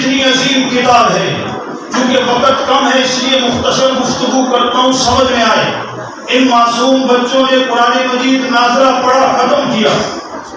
کتنی عظیم کتاب ہے. کیونکہ وقت کم ہے اس لیے مختصر گفتگو کرتا ہوں سمجھ میں آئے. ان معصوم بچوں نے قرآن مجید ناظرہ پڑھا ختم کیا.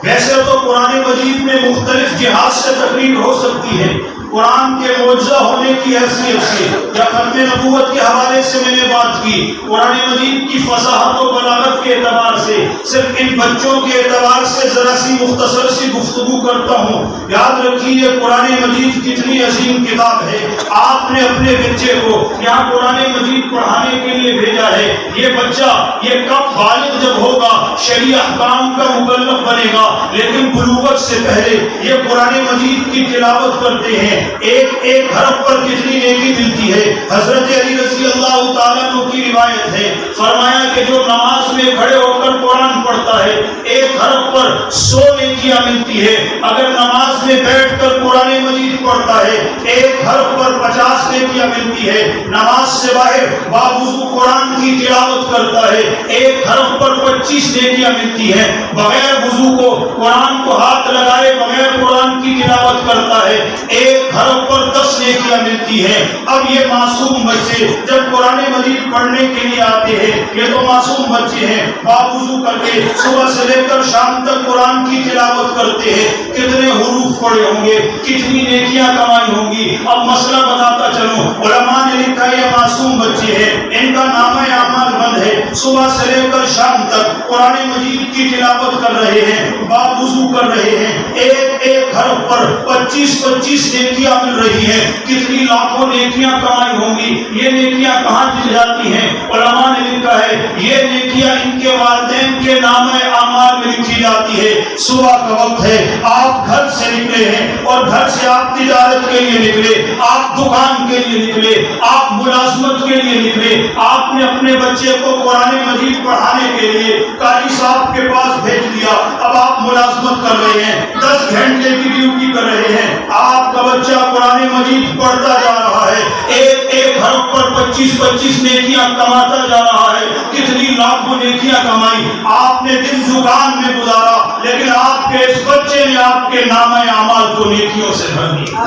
ویسے تو قرآن مجید میں مختلف جہات سے تقریر ہو سکتی ہے. قرآن کے معجزہ ہونے کی حیثیت سے یا ختم نبوت کے حوالے سے میں نے بات کی. قرآن مجید کی فصاحت و بلاغت کے اعتبار سے صرف ان بچوں کے اعتبار سے ذرا سی مختصر سی گفتگو کرتا ہوں. یاد رکھیے قرآن مجید کتنی عظیم کتاب ہے. آپ نے اپنے بچے کو یہاں قرآن مجید پڑھانے کے لیے بھیجا ہے. یہ بچہ یہ کب بالغ جب ہوگا شرعی احکام کا مکلف بنے گا، لیکن بلوغت سے پہلے یہ قرآن مجید کی تلاوت کرتے ہیں. ایک ایک حرف پر کتنی نیکی ملتی ہے. حضرت علی رضی اللہ تعالیٰ عنہ کی روایت ہے، فرمایا کہ جو نماز میں کھڑے ہو کر قرآن پڑھتا ہے ایک حرف پر 100 نیکیاں ملتی ہے. اگر نماز میں بیٹھ کر قرآن مجید پڑھتا ہے ایک حرف پر 50 نیکیاں ملتی ہے. نماز سے باہر باوضو قرآن کی تلاوت کرتا ہے ایک حرف پر 25 نیکیاں ملتی ہے. بغیر وضو کو قرآن کو ہاتھ لگائے بغیر قرآن کی تلاوت کرتا ہے ایک حرف پر 10 نیکیاں ملتی ہیں. اب یہ معصوم بچے جب قرآن مجید پڑھنے کے لیے آتے ہیں، یہ تو معصوم بچے ہیں، باوضو کر کے صبح سے لے کر شام تک قرآن کی تلاوت کرتے ہیں. کتنے حروف پڑھے ہوں گے، کتنی نیکیاں کمائی ہوں گی. اب مسئلہ بتاتا چلوں. علماء نے لکھا یہ معصوم بچے ہیں، ان کا نامہ اعمال بند ہے. صبح سے لے کر شام تک قرآن مجید کی تلاوت کر رہے ہیں، باوضو کر رہے ہیں. ایک ایک حرف پر 25 نیکیاں مل رہی ہیں. کتنی لاکھوں نیکیاں کمائی ہوں گی. یہ نیکیاں کہاں چلی جاتی ہیں؟ علماء نے لکھا ہے یہ نیکیاں ان کے والدین کے نام اعمال میں لکھی جاتی ہے. صبح کا وقت ہے، آپ گھر سے نکلے ہیں اور گھر سے آپ تجارت کے لیے نکلے، آپ دکان کے لیے نکلے، آپ ملازمت کے لیے نکلے. آپ نے اپنے بچے کو قرآن مجید پڑھانے کے لیے قاری صاحب کے پاس بھیج دیا. اب آپ ملازمت کر رہے ہیں، 10 گھنٹے کی ڈیوٹی کر رہے ہیں. آپ کا بچہ قرآن مجید پڑھتا جا رہا ہے، ایک ایک حرف پر 25 نیکیاں کماتا جا رہا ہے. کتنی لاکھوں نیکیاں کمائی. آپ نے دن دکان میں گزارا لیکن آپ کے اس بچے نے آپ کے نامہ اعمال کو نیکیوں سے بھر دیا.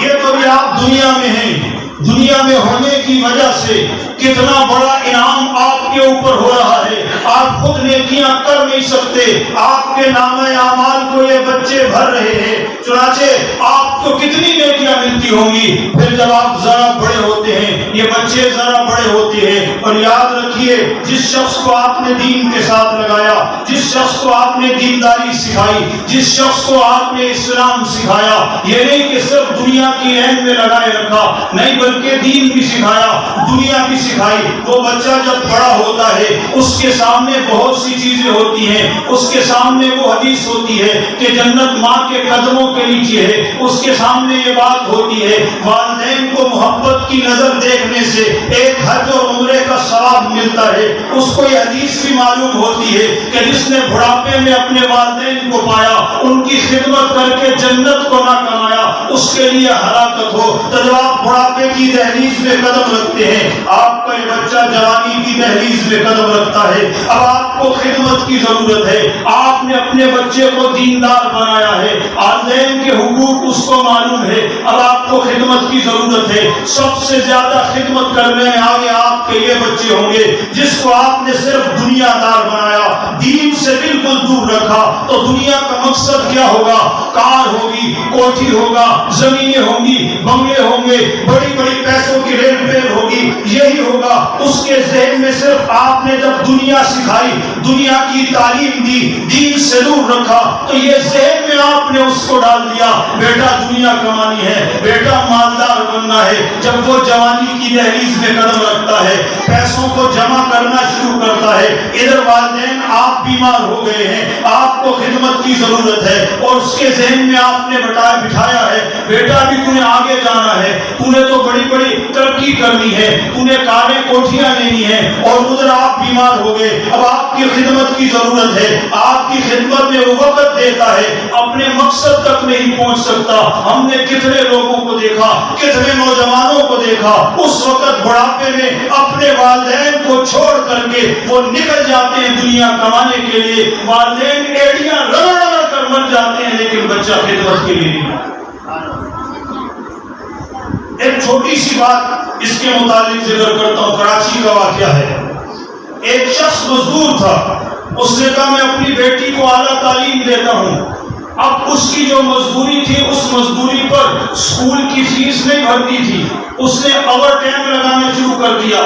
یہ تو بھی آپ دنیا میں ہیں. دنیا میں ہونے کی وجہ سے کتنا بڑا انعام آپ کے اوپر ہو رہا ہے. آپ خود نیکیاں کر نہیں سکتے، آپ کے نامہ اعمال کو یہ بچے بھر رہے ہیں. چنانچہ آپ کو کتنی نیکیاں ملتی ہوں گی. پھر جب آپ ذرا بڑے ہوتے ہیں، یہ بچے ذرا بڑے ہوتے ہیں، اور یاد رکھیے جس شخص کو آپ نے دین کے ساتھ لگایا، جس شخص کو آپ نے دینداری سکھائی، جس شخص کو آپ نے اسلام سکھایا، یہ نہیں کہ صرف دنیا کی لائن میں لگائے رکھا، نہیں بلکہ دین بھی سکھایا، دنیا بھی سکھائی. وہ بچہ جب بڑا ہوتا ہے اس کے سامنے بہت سی چیزیں ہوتی ہیں. اس کے سامنے وہ حدیث ہوتی ہے کہ جنت ماں کے قدموں کے نیچے ہے. اس کے سامنے یہ بات ہوتی ہے والدین کو محبت کی نظر دیکھنے سے ایک حج اور عمرے کا ثواب ملتا ہے. اس کو یہ حدیث بھی معلوم ہوتی ہے کہ جس نے بڑھاپے میں اپنے والدین کو پایا، ان کی خدمت کر کے جنت کو نہ کمایا، اس کے لیے ہلاکت ہو. تو جب آپ بڑھاپے کی دہلیز میں قدم رکھتے ہیں، آپ کا یہ بچہ جوانی کی دہلیز میں قدم رکھتا ہے. اب آپ کو خدمت کی ضرورت ہے. آپ نے اپنے بچے کو دیندار بنایا ہے، والدین کے حقوق اس کو معلوم ہے. اب آپ کو خدمت کی ضرورت ہے. سب سے زیادہ خدمت کرنے میں آگے آپ کے یہ بچے ہوں گے جس کو آپ نے صرف دنیا دار بنایا، دین سے بالکل دور رکھا. تو دنیا کا مقصد کیا ہوگا؟ کار ہوگی، کوٹھی ہوگا، زمینیں ہوں گی، بنگلے ہوں گے، بڑی بڑی پیسوں کی ریل ریل ہوگی، یہی ہوگا. اس کے ذہن میں صرف آپ نے جب دنیا سکھائی، دنیا کی تعلیم دی، دین سے دور رکھا، تو یہ ذہن میں آپ نے اس کو ڈال دیا بیٹا دنیا کمانی ہے، بیٹا مالدار بننا ہے. جب وہ جوانی کی دہلیز میں قدم رکھتا ہے، پیسوں کو جمع کرنا شروع کرتا ہے، ادھر والدین آپ بیمار ہو گئے ہیں، آپ کو خدمت کی ضرورت ہے، اور اس کے ذہن میں آپ نے بٹھایا ہے بیٹا بھی تمہیں آگے جانا ہے، تمہیں تو بڑی بڑی ترقی کرنی ہے، تمہیں کاریں کوٹھیاں لینی ہے، اور ادھر آپ بیمار ہو گئے. اب آپ کی خدمت کی ضرورت ہے. آپ کی خدمت میں وہ وقت دیتا ہے، اپنے مقصد تک نہیں پہنچ سکتا. ہم نے کتنے لوگوں کو دیکھا، کتنے نوجوانوں کو دیکھا، اس وقت بڑھاپے میں اپنے والدین کو چھوڑ کر کے وہ وہ نکل جاتے ہیں دنیا کمانے کے لیے، والدین ایڑیاں رگڑ رگڑ کر مر جاتے ہیں، لیکن بچہ خدمت کے لیے نہیں۔ ایک چھوٹی سی بات اس کے متعلق ذکر کرتا ہوں، کراچی کا واقعہ ہے۔ ایک شخص مزدور تھا، اس نے کہا میں اپنی بیٹی کو اعلیٰ تعلیم دیتا ہوں۔ اب اس کی جو مزدوری تھی، اس مزدوری پر اسکول کی فیس نہیں بھرتی تھی، اس نے اوور ٹائم لگانا شروع کر دیا،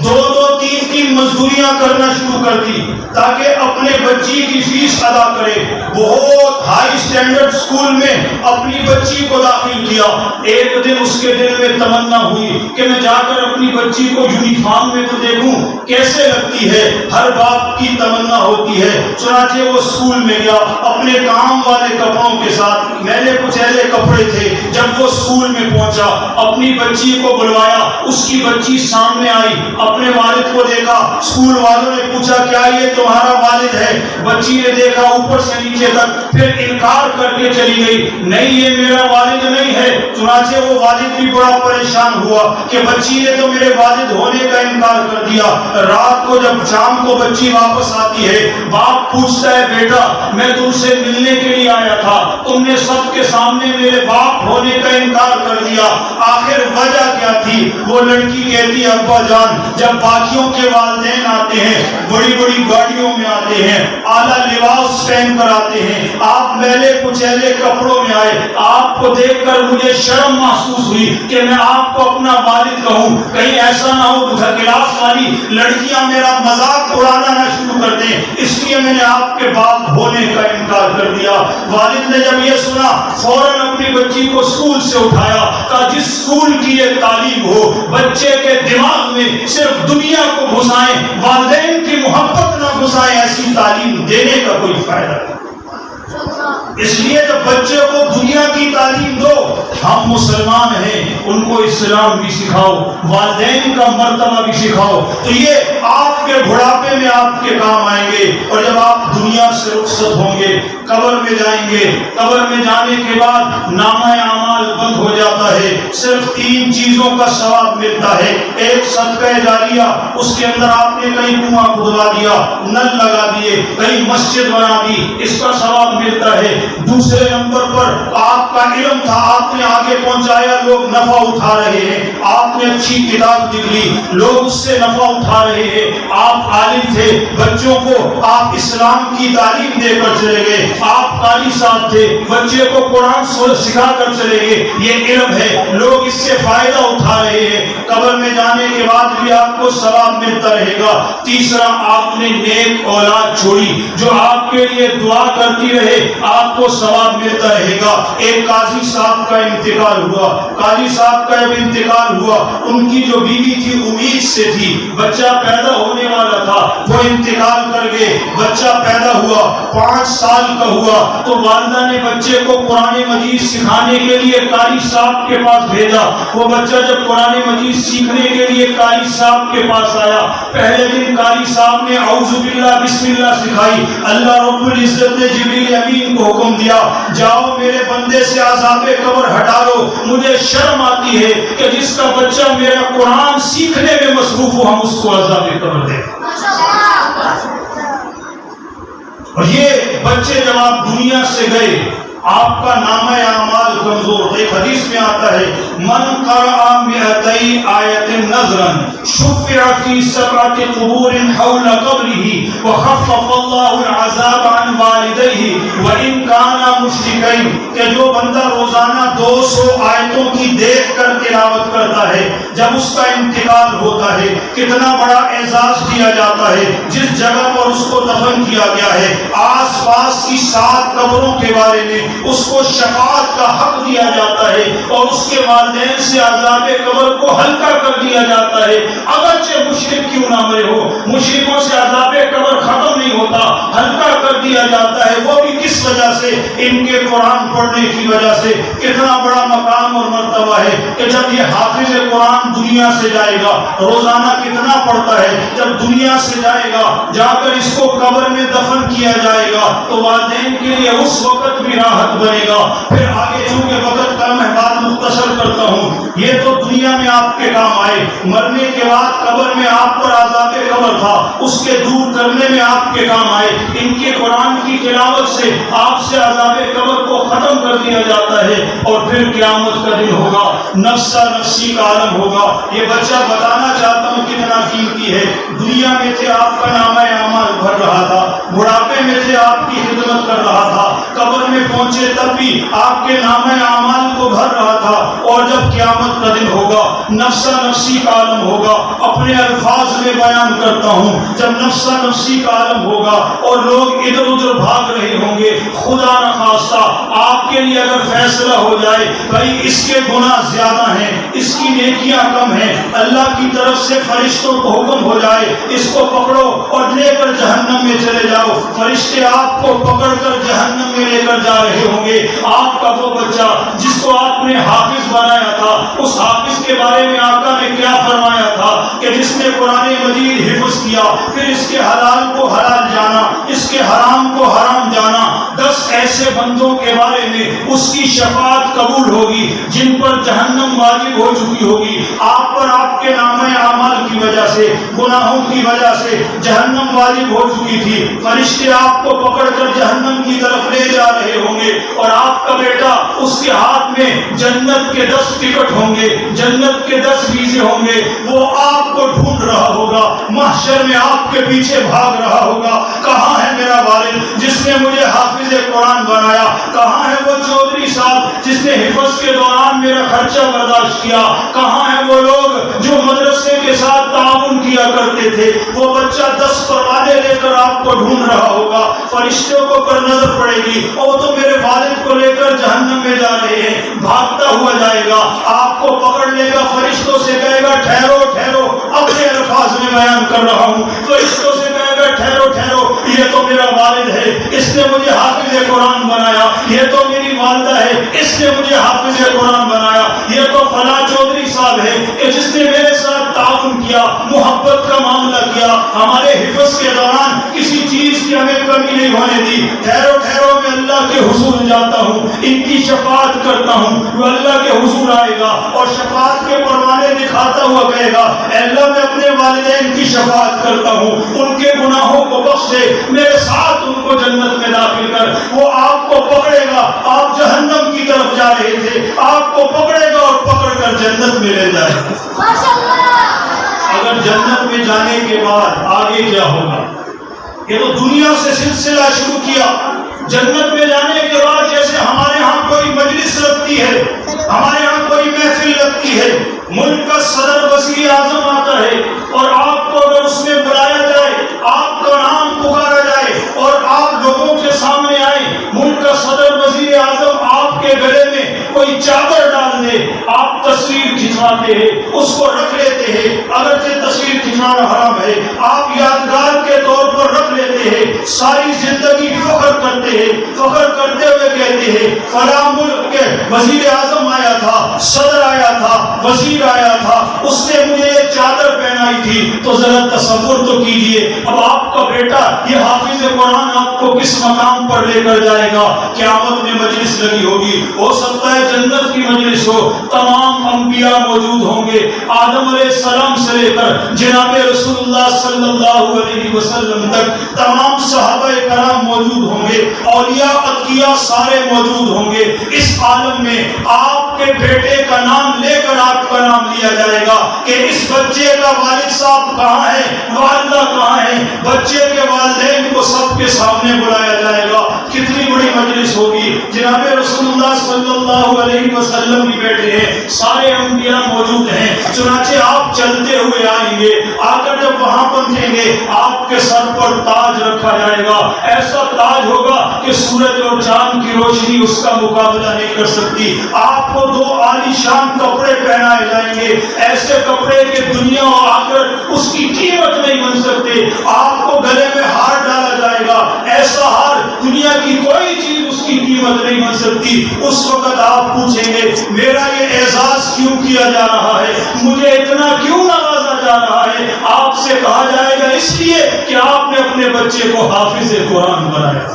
2-2 مزدوریاں کرنا شروع کر دی تاکہ اپنے بچی کی فیس ادا کرے۔ بہت ہائی سٹینڈرڈ اسکول میں اپنی بچی کو داخل کیا۔ ایک دن اس کے دل میں تمنا ہوئی کہ میں جا کر اپنی بچی کو یونیفارم میں تو دیکھوں کیسے لگتی ہے، ہر باپ کی تمنا ہوتی ہے۔ چنانچہ وہ اسکول میں گیا اپنے کام والے کپڑوں کے ساتھ، میلے کچیلے کپڑے تھے۔ جب وہ اسکول میں پہنچا، اپنی بچی کو بلوایا، اس کی بچی سامنے آئی، اپنے والد کو دیکھا، اسکول والوں نے پوچھا کیا یہ تمہارا والد ہے؟ بچی نے دیکھا اوپر سے نیچے تک، پھر انکار کر کے چلی گئی، نہیں یہ میرا والد نہیں ہے۔ چنانچہ وہ والد بھی بڑا پریشان ہوا کہ بچی نے تو میرے والد ہونے کا انکار کر دیا۔ رات کو جب شام کو بچی واپس آتی ہے، باپ پوچھتا ہے بیٹا میں تم سے ملنے کے لیے آیا تھا، تم نے سب کے سامنے میرے باپ ہونے کا انکار کر دیا، آخر وجہ کیا تھی؟ وہ لڑکی کہتی ہے ابا جان جب باقیوں کے والدین آتے ہیں، بڑی بڑی گاڑیوں میں آتے ہیں، اعلیٰ لباس پہن کر آتے ہیں، آپ میلے کچیلے کپڑوں میں آئے، آپ کو دیکھ کر مجھے شرم محسوس ہوئی کہ میں آپ کو اپنا والد کہوں، کہیں ایسا نہ ہو کلاس والی لڑکیاں میرا مذاق اڑانا نہ شروع کر دیں، اس لیے میں نے آپ کے باپ ہونے کا انکار کر دیا۔ والد نے جب یہ سنا فوراً اپنی بچی کو اسکول سے اٹھایا، کہا جس اسکول کی یہ تعلیم ہو، بچے کے دماغ میں صرف دنیا کو گھسائیں، والدین کی محبت نہ گھسائیں، ایسی تعلیم دینے کا کوئی فائدہ نہیں۔ اس لیے جب بچے کو دنیا کی تعلیم دو، ہم مسلمان ہیں ان کو اسلام بھی سکھاؤ، والدین کا مرتبہ بھی سکھاؤ، تو یہ آپ کے بڑھاپے میں آپ کے کام آئیں گے۔ اور جب آپ دنیا سے رخصت ہوں گے، قبر میں جائیں گے، قبر میں جانے کے بعد نامہ اعمال بند ہو جاتا ہے، صرف 3 چیزوں کا ثواب ملتا ہے۔ ایک صدقہ جاریہ، اس کے اندر آپ نے کہیں کنواں کھدوا دیا، نل لگا دیے، کہیں مسجد بنا دی، اس کا ثواب ملتا ہے۔ دوسرے نمبر پر آپ کا علم تھا، آپ نے آگے پہنچایا، لوگ نفع اٹھا رہے ہیں، آپ نے اچھی کتاب لکھ لی، لوگ اس سے نفع اٹھا رہے ہیں، آپ عالم تھے، بچوں کو آپ اسلام کی تعلیم دے کر چلے گئے، آپ قاری صاحب تھے، بچے کو قرآن سکھا کر چلے گئے، یہ علم ہے، لوگ اس سے فائدہ اٹھا رہے ہیں، قبر میں جانے کے بعد بھی آپ کو ثواب ملتا رہے گا۔ تیسرا، آپ نے نیک اولاد چھوڑی جو آپ کے لیے دعا کرتی رہے، آپ کو ثواب ملتا رہے گا۔ ایک قاضی صاحب کا انتقال ہوا، قاضی صاحب کا جب انتقال ہوا، ان کی جو بیوی تھی امید سے تھی، بچہ پیدا ہونے والا تھا، وہ انتقال کر گئے، بچہ پیدا ہوا، 5 سال کا ہوا تو والدہ نے بچے کو قرآن مجید سکھانے کے لیے قاری صاحب کے پاس بھیجا۔ وہ بچہ جب قرآن مجید سیکھنے کے لیے قاری صاحب کے پاس آیا، پہلے دن قاری صاحب نے اعوذ باللہ بسم اللہ سکھائی، اللہ رب العزت نے جبریل امین کو حکم دیا جاؤ میرے بندے سے عذاب قبر ہٹا لو، مجھے شرم آتی ہے کہ جس کا بچہ میرا قرآن سیکھنے میں مصروف ہو ہم اس کو عذاب قبر دیں۔ اور یہ بچے جب آپ دنیا سے گئے، آپ کا نامہ اعمال کمزور۔ ایک حدیث میں آتا ہے من قرأ 200 آیت نظرا شفع فی 7 قبور حول قبره وخفف اللہ العذاب عن والدیہ وان کانا مشرکین، کہ جو بندہ روزانہ 200 آیتوں کی دیکھ کر تلاوت کرتا ہے، جب اس کا انتقال ہوتا ہے کتنا بڑا اعزاز دیا جاتا ہے، جس جگہ پر اس کو دفن کیا گیا ہے آس پاس کی 7 قبروں کے بارے میں اس کو شفاعت کا حق دیا جاتا ہے، اور اس کے والدین سے عذاب قبر کو ہلکا کر دیا جاتا ہے، اگرچہ مشرک کیوں نہ مرے ہو، مشرکوں سے عذاب قبر ختم نہیں ہوتا، ہلکا کر دیا جاتا ہے، وہ بھی کس وجہ سے؟ ان کے قرآن پڑھنے کی وجہ سے۔ کتنا بڑا مقام اور مرتبہ ہے کہ جب یہ حافظ قرآن دنیا سے جائے گا، روزانہ کتنا پڑھتا ہے، جب دنیا سے جائے گا، جا کر اس کو قبر میں دفن کیا جائے گا تو والدین کے لیے اس وقت بھی راحت بنے گا۔ پھر آگے چونکہ وقت کم ہے بات مختصر کرتا ہوں، یہ تو دنیا میں آپ کے کام آئے، مرنے کے بعد قبر میں آپ پر عذاب قبر تھا، اس کے دور کرنے میں آپ کے کام آئے. ان کے قرآن کی تلاوت سے آپ سے عذاب قبر کو ختم کر دیا جاتا ہے اور پھر قیامت کا دن ہوگا, نفسا نفسی کا عالم ہوگا. یہ بچہ بتانا چاہتا ہوں کتنا قیمتی ہے. دنیا میں تھے آپ کا نامہ اعمال بھر رہا تھا, بڑھاپے میں تھے آپ کی خدمت کر رہا تھا, قبر میں پہنچے تب بھی آپ کے نامہ اعمال کو بھر رہا تھا, اور جب قیامت کا دن ہوگا نفسا نفسی کا عالم ہوگا. اپنے الفاظ میں بیان کرتا ہوں, جب نفسا نفسی کا عالم ہوگا اور لوگ ادھر ادھر بھاگ رہے ہوں گے, خدا نخواستہ آپ کے لیے اگر فیصلہ ہو جائے بھائی اس کے گناہ زیادہ ہیں, اس کی نیکیاں کم ہیں, اللہ کی طرف سے فرشتوں کو حکم ہو جائے اس کو پکڑو اور لے کر جہنم میں چلے جاؤ, فرشتے آپ کو پکڑ کر جہنم میں لے کر جا رہے ہوں گے. آپ کا وہ بچہ جس کو آپ نے حافظ بنایا تھا, اس حافظ کے بارے میں آقا نے کیا فرمایا تھا کہ جس نے قرآن مجید حفظ کیا, پھر اس کے حلال کو حلال جانا, اس کے حرام کو حرام جانا, 10 ایسے بندوں کے بارے میں اس کی شفاعت قبول ہوگی جن پر جہنم واجب ہو چکی ہوگی. آپ پر آپ کے نامہ اعمال کی وجہ سے, گناہوں کی وجہ سے جہنم واجب ہو چکی تھی. فرشتے آپ کو پکڑ کر جہنم کی طرف لے جا رہے ہوں گے اور آپ کا بیٹا اس کے ہاتھ میں جنت کے 10 ٹکٹ ہوں گے, جنت کے 10 ویزے ہوں گے. وہ آپ کو ڈھونڈ رہا ہوگا, محشر میں آپ کے پیچھے بھاگ رہا ہوگا, کہاں ہے میرا والد جس نے مجھے حافظ قرآن بنایا, کہاں ہے وہ چودھری صاحب جس نے حفظ کے دوران میرا خرچہ برداشت کیا, کہاں ہیں وہ لوگ جو مدرسے کے ساتھ تعاون کیا کرتے تھے. وہ بچہ 10 پروانے لے کر آپ کو ڈھونڈ رہا ہوگا, فرشتوں کو پر نظر پڑے گی, اور تو میرے والد کو لے کر جہنم میں جا رہے ہیں, بھاگتا ہوا جائے گا, آپ کو پکڑ لے گا, فرشتوں سے کہے گا ٹھہرو ٹھہرو, اپنے الفاظ میں بیان کر رہا ہوں, فرشتوں سے کہے گا ٹھہرو ٹھہرو, یہ تو میرا والد ہے, اس نے مجھے حافظ قرآن بنایا, یہ تو میری والدہ ہے, اس نے مجھے حافظ قرآن بنایا, یہ تو فلاں چودھری صاحب ہے کہ جس نے میرے ساتھ تعاون کیا, محبت کا معاملہ کیا, ہمارے حفظ کے دوران کسی چیز کی ہمیں کمی نہیں ہونے دی. ٹھہرو ٹھہرو, میں اللہ کے حضور جاتا ہوں, ان کی شفاعت کرتا ہوں. وہ اللہ کے حضور آئے گا اور شفاعت کے پروانے دکھاتا ہوا کہے گا, اے اللہ میں اپنے والدین کی شفاعت کرتا ہوں, ان کے گناہوں کو بخش دے, میرے ساتھ ان کو جنت میں داخل کر. وہ آپ کو پکڑے گا, آپ جہنم کی طرف جا رہے تھے, آپ کو پکڑے گا اور پکڑ کر جنت میں لے جائے گا. اگر جنت میں جانے کے بعد آگے کیا ہوگا, یہ تو دنیا سے سلسلہ شروع کیا. جنت میں جانے کے بعد جیسے ہمارے ہاں کوئی مجلس لگتی ہے, ہمارے ہاں کوئی محفل لگتی ہے, ملک کا صدر وزیر اعظم آتا ہے اور آپ کو اگر اس میں بلایا جائے, آپ کا نام پکارا جائے اور آپ لوگوں کے سامنے آئے, ملک کا صدر وزیر اعظم آپ کے گلے میں کوئی چادر ڈال دے, آپ تصویر کھنچواتے ہیں, اس کو رکھ لیتے ہیں, اگرچہ تصویر کھنچوانا حرام ہے, آپ یادگار کے طور پر رکھ لیتے ہیں, ساری زندگی فخر کرتے ہیں, فخر کرتے ہوئے کہتے ہیں فلاں ملک کے وزیر اعظم آیا تھا, صدر آیا تھا, وزیر آیا تھا, اس نے مجھے یہ چادر پہنائی تھی. تو ذرا تصور تو کیجئے, اب آپ کا بیٹا یہ حافظ قرآن آپ کو کس مقام پر لے کر جائے گا. قیامت میں مجلس لگی ہوگی, ہو سکتا ہے جنت کی مجلس ہو, تمام انبیاء موجود ہوں گے, آدم علیہ السلام سے لے کر جناب رسول اللہ صلی اللہ علیہ وسلم تک تمام صحابہ کرام موجود ہوں گے, اولیاء اتقیاء سارے موجود ہوں گے. اس عالم میں آپ کے بیٹے کا نام لے کر آپ کا نام لیا جائے گا کہ اس بچے کا والد صاحب کہاں ہے, والدہ کہاں ہے, بچے کے والدین کو سب کے سامنے بلایا جائے گا. کتنی بڑی مجلس ہوگی. جناب رسول اللہ صلی اللہ علیہ وسلم بھی بیٹھے ہیں, سارے انبیاء موجود ہیں, چنانچہ آپ چلتے ہوئے آئیں گے, آ کر جب وہاں پہنچیں گے آپ کے سر پر تاج رکھا جائے گا, ایسا تاج ہوگا کہ سورج اور چاند کی روشنی اس کا مقابلہ نہیں کر سکتی. آپ کو 2 عالی شان کپڑے پہنائے جائیں گے, ایسے کپڑے کہ دنیا اور آخرت اس کی قیمت نہیں بن سکتے. آپ کو گلے میں ہار ڈالا جائے گا, ایسا ہار دنیا کی کوئی چیز اس کی قیمت نہیں بن سکتی. اس وقت آپ پوچھیں گے میرا یہ اعزاز کیوں کیا جا رہا ہے, مجھے اتنا کیوں نوازا جا رہا ہے. آپ سے کہا جائے گا اس لیے کہ آپ نے اپنے بچے کو حافظ قرآن بنایا.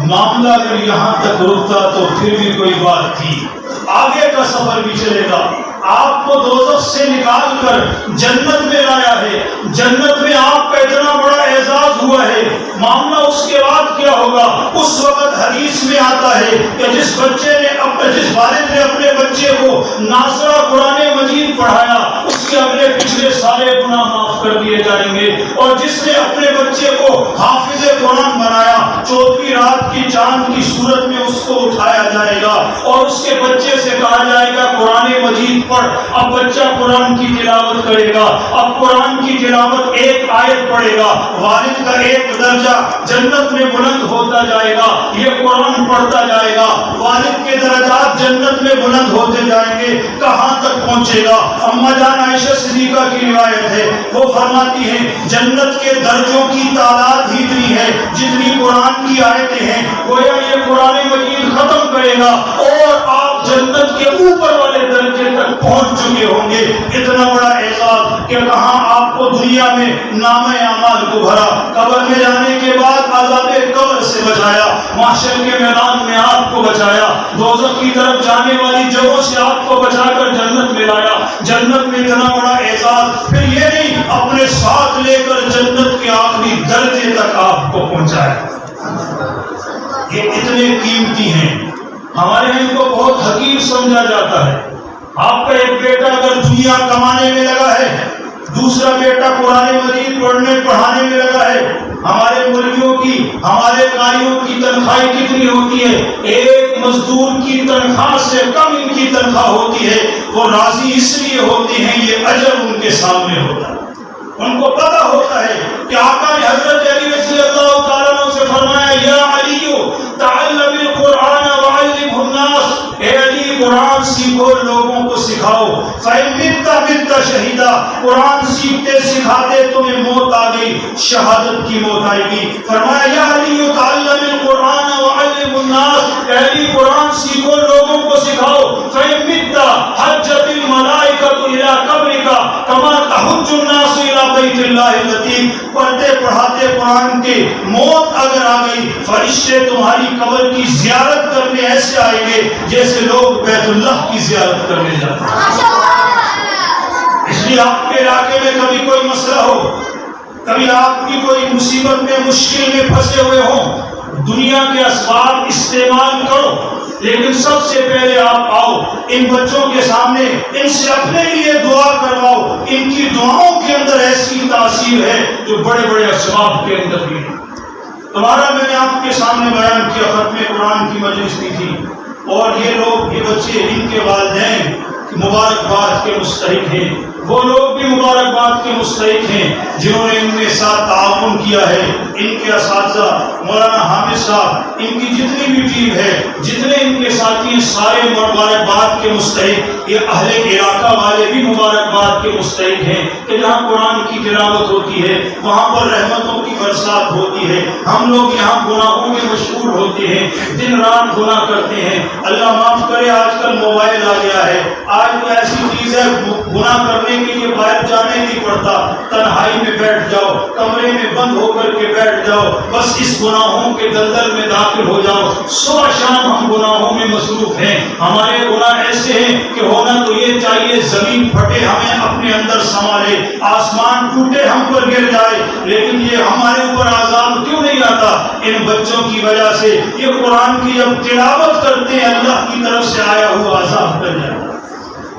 معاملہ اگر یہاں تک رکتا تو پھر بھی کوئی بات تھی, آگے کا سفر بھی چلے گا. آپ کو دوزخ سے نکال کر جنت میں لایا ہے, جنت میں آپ کا اتنا بڑا اعزاز ہوا ہے، معاملہ اس کے بعد کیا ہوگا؟ اس وقت حدیث میں آتا ہے کہ جس والد نے اپنے بچے کو ناصرہ قرآن مجید پڑھایا، اس کے اگلے پچھلے سارے گناہ معاف کر دیے جائیں گے، اور جس نے اپنے بچے کو حافظ قرآن بنایا، 14ویں رات کی چاند کی صورت میں اس کو اٹھایا جائے گا اور اس کے بچے سے کہا جائے گا قرآن مجید پڑھ۔ اب بچہ قرآن کی تلاوت کرے گا، اب قرآن کی تلاوت ایک آیت پڑھے گا، والد کا ایک درجہ جنت میں بلند ہوتا جائے گا، یہ قرآن پڑھتا جائے گا، والد کے درجات جنت میں بلند ہوتے جائیں گے، کہاں تک پہنچے گا؟ اما جان عائشہ صدیقہ کی روایت ہے، وہ فرماتی ہیں جنت کے درجوں کی تعداد ہی اتنی ہے جتنی قرآن کی آیتیں ہیں، گویا یہ قرآن مجید ختم کرے گا اور آپ جنت کے اوپر والے درجے تک پہنچ چکے ہوں گے۔ اتنا بڑا اعزاز کہ کہاں آپ کو دنیا میں نامہ اعمال کو بھرا، قبر میں جانے کے بعد عذاب قبر سے بچایا، محشر کے میدان میں آپ کو بچایا، دوزخ کی طرف جانے والی جگہوں سے آپ کو بچا کر جنت میں لایا۔ جنت میں اتنا بڑا اعزاز، پھر یہ نہیں اپنے ساتھ لے کر جنت کے آخری درجے تک آپ کو پہنچایا۔ یہ اتنے قیمتی ہیں، ہمارے ان کو بہت حقیر سمجھا جاتا ہے۔ آپ کا ایک بیٹا اگر دنیا کمانے میں لگا ہے، دوسرا بیٹا قرآن مجید پڑھنے پڑھانے میں لگا ہے، ہمارے مولویوں کی، ہمارے قاریوں کی تنخواہ کتنی ہوتی ہے؟ ایک مزدور کی تنخواہ سے کم ان کی تنخواہ ہوتی ہے۔ وہ راضی اس لیے ہوتے ہیں یہ اجر ان کے سامنے ہوتا ہے، ان کو پتہ ہوتا ہے کہ آقا نے حضرت علی رضی اللہ تعالیٰ عنہ سے فرمایا یا علی تعلم القرآن وعلمہ الناس، اے علی قرآن سیکھو لوگوں کو سکھاؤ، فَإِن مِتَّ مِتَّ شَهِيدًا، قرآن سیکھتے سکھاتے تمہیں موت آ گئی، شہادت کی موت آئے گی۔ فرمایا یا علی تعلم القرآن وعلمہ الناس، اے علی قرآن سیکھو لوگوں کو سکھاؤ، فَإِن مِتَّ حجت الملائکۃ الی قبرک کما تحج الناس الی بیت اللہ العتیق، پڑھتے پڑھاتے قرآن کے موت اگر آ گئی، فرشتے تمہاری قبر کی زیارت کرنے ایسے آئیں گے جیسے لوگ بیت اللہ کی زیارت کرنے جاتے ہیں۔ اس لیے آپ کے علاقے میں کبھی کوئی مسئلہ ہو، کبھی آپ کی کوئی مصیبت میں مشکل میں پھنسے ہوئے ہوں، دنیا کے اسباب استعمال کرو، لیکن سب سے پہلے آپ آؤ ان بچوں کے سامنے، ان سے اپنے لیے دعا کرواؤ، ان کی دعاؤں کے اندر ایسی تاثیر ہے جو بڑے بڑے اسباب کے اندر بھی ہے۔ تمہارا میں نے آپ کے سامنے بیان کیا، ختم قرآن کی مجلس کی تھی، اور یہ لوگ، یہ بچے، ان کے والدین مبارکباد کے مستحق ہیں، وہ لوگ بھی مبارکباد کے مستحق ہیں جنہوں نے ان کے ساتھ تعاون کیا ہے۔ ان کے اساتذہ مولانا حامد صاحب، ان کی جتنی بھی ٹیم ہے، جتنے ان کے ساتھی ہیں، سارے مبارکباد کے مستحق۔ یہ اہل علاقہ والے بھی مبارکباد کے مستحق ہیں کہ جہاں قرآن کی تلاوت ہوتی ہے وہاں پر رحمتوں کی برسات ہوتی ہے۔ ہم لوگ یہاں گناہوں میں مشغول ہوتے ہیں، دن رات گناہ کرتے ہیں۔ اللہ معاف کرے، آج کل موبائل آ گیا ہے، آج تو ایسی چیز ہے گناہ کرنے کے لیے باہر جانے نہیں پڑتا، تنہائی میں بیٹھ جاؤ، کمرے میں بند ہو کر کے بیٹھ جاؤ، بس اس گناہوں کے دلدل میں داخل ہو جاؤ۔ صبح شام ہم گناہوں میں مصروف ہیں۔ ہمارے گناہ ایسے ہیں کہ ہونا تو یہ چاہیے زمین پھٹے ہمیں اپنے اندر سنبھالے، آسمان ٹوٹے ہم پر گر جائے، لیکن یہ ہمارے اوپر عذاب کیوں نہیں آتا؟ ان بچوں کی وجہ سے۔ یہ قرآن کی جب تلاوت کرتے ہیں اللہ کی طرف سے آیا ہوا عذاب ٹل جاتا ہے۔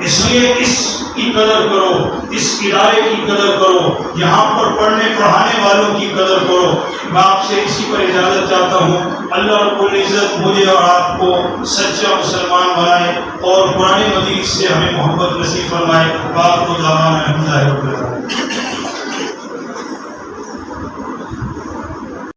اس لیے اس کی قدر کرو، اس ادارے کی قدر کرو، یہاں پر پڑھنے پڑھانے والوں کی قدر کرو۔ میں آپ سے اسی پر اجازت چاہتا ہوں۔ اللہ رب العزت مجھے اور آپ کو سچا مسلمان بنائے اور قرآن مجید سے ہمیں محبت نصیب فرمائے۔ بات کو دعوانا الحمدللہ۔